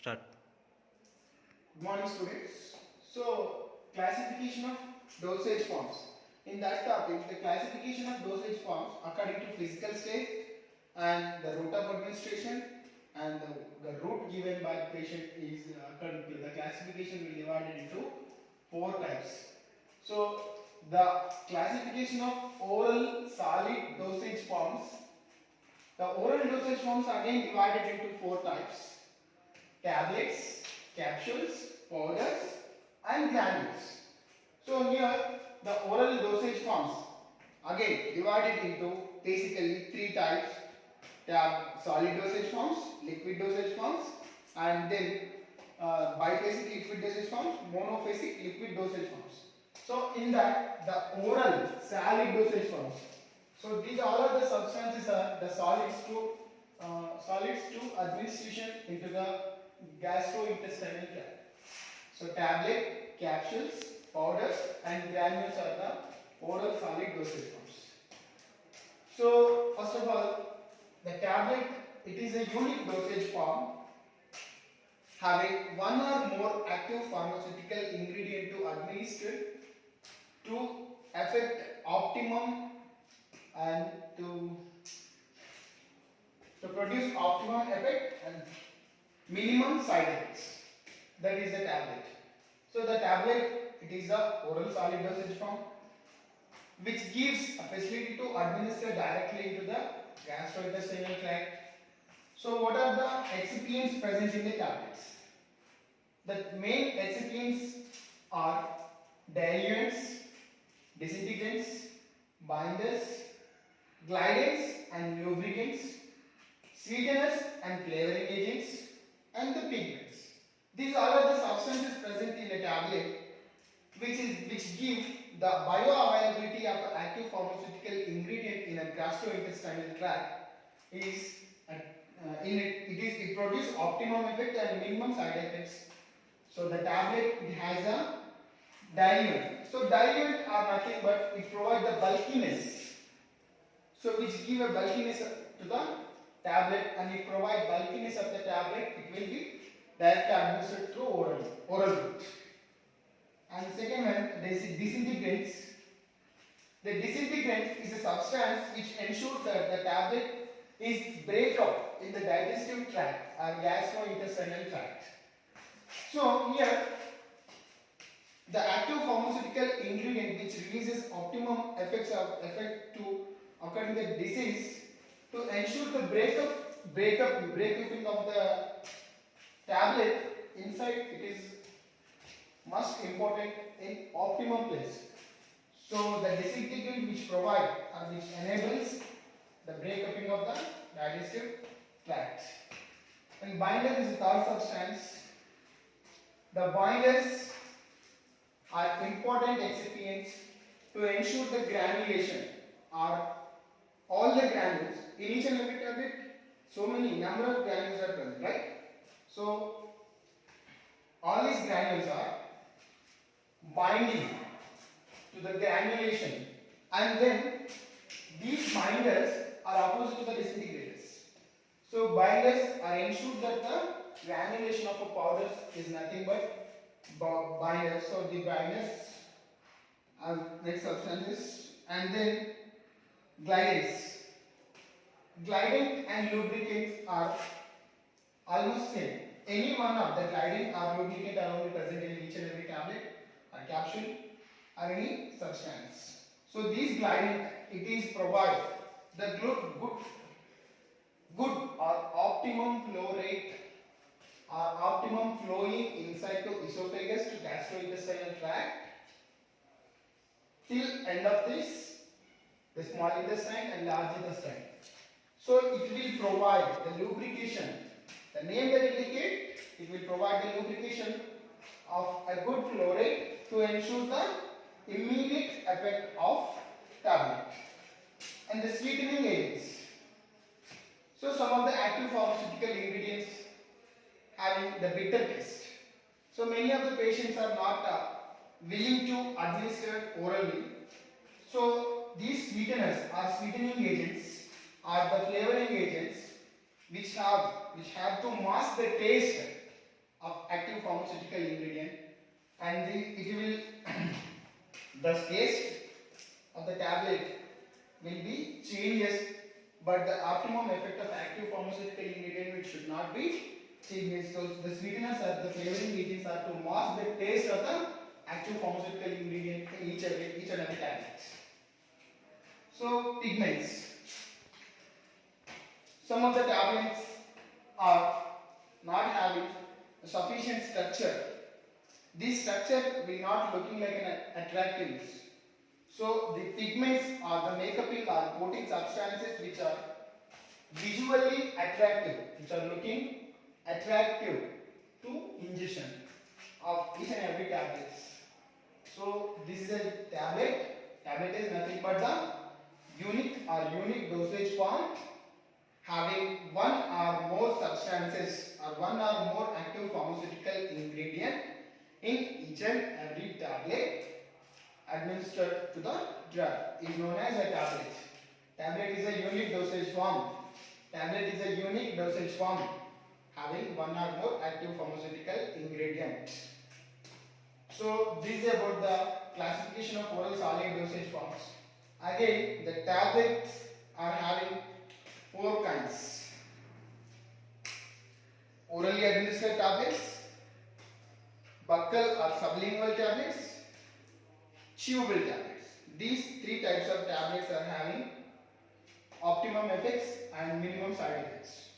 Start. Good morning, students. So, classification of dosage forms. In that topic, the classification of dosage forms according to physical state and the route of administration and the route given by the patient is according to the classification will be divided into four types. So, the classification of oral solid dosage forms. The oral dosage forms are again divided into four types: tablets, capsules, powders and granules. So here the oral dosage forms again divided into basically three types: solid dosage forms, liquid dosage forms, and then biphasic liquid dosage forms, monophasic liquid dosage forms. So in that the oral solid dosage forms. So these all of the substances are the solids to administration into the gastrointestinal tract. So tablet, capsules, powders and granules are the oral solid dosage forms. So first of all, the tablet, it is a unique dosage form having one or more active pharmaceutical ingredient to administer to affect optimum and to produce optimum effect and minimum side effects. That is the tablet. So the tablet, it is the oral solid dosage form which gives a facility to administer directly into the gastrointestinal tract. So what are the excipients present in the tablets? The main excipients are diluents, disintegrants, binders, glidants and lubricants, sweeteners and flavoring agents, and the pigments. These are all the substances present in a tablet which give the bioavailability of the active pharmaceutical ingredient in a gastrointestinal tract is it produces optimum effect and minimum side effects. So the tablet, it has a diluent. So diluent are nothing but it provides the bulkiness. So which give a bulkiness to the tablet, and it provides bulkiness of the tablet. It will be directly administered through oral route. And the second one, disintegrants. The disintegrant is a substance which ensures that the tablet is break up in the digestive tract or gastrointestinal tract. So here the active pharmaceutical ingredient which releases optimum effect to occur in the disease to ensure the breakup of the tablet inside, it is most important in optimum place. So the disintegrant which provide or which enables the breakup of the digestive tract. And binder is the third substance. The binders are important excipients to ensure the granulation or all the granules in each and every tablet. So many number of granules are present, right? So all these granules are binding to the granulation, and then these binders are opposite to the disintegrators. So binders are ensured that the granulation of a powder is nothing but binders. So the binders are next substances, and then glidants. Glidant and lubricants are almost same. Any one of the glidant or lubricant are only present in each and every tablet or capsule or any substance. So these glidant, it is provide the good or optimum flow rate or optimum flowing inside to esophagus to gastrointestinal tract till end of the small intestine and large intestine. So it will provide the lubrication. The name that indicate, it will provide the lubrication of a good flow rate to ensure the immediate effect of tablet. And the sweetening agents. So some of the active pharmaceutical ingredients having the bitter taste. So many of the patients are not willing to administer orally. So these sweeteners or sweetening agents are the flavoring agents which have to mask the taste of active pharmaceutical ingredient, and it will the taste of the tablet will be changes, but the optimum effect of active pharmaceutical ingredient which should not be changes. So the sweeteners are the flavoring agents are to mask the taste of the active pharmaceutical ingredient in each and every tablet. So pigments. Some of the tablets are not having a sufficient structure. This structure will not looking like an attractiveness. So the pigments are the makeup or coating substances which are visually attractive, which are looking attractive to ingestion of each and every tablets. So this is a tablet. Tablet is nothing but the unique dosage form having one or more substances or one or more active pharmaceutical ingredient in each and every tablet administered to the drug is known as a tablet. Tablet is a unique dosage form. Tablet is a unique dosage form having one or more active pharmaceutical ingredient. So this is about the classification of oral solid dosage forms. Again, the tablets are having four kinds: orally administered tablets, buccal or sublingual tablets, chewable tablets. These three types of tablets are having optimum effects and minimum side effects.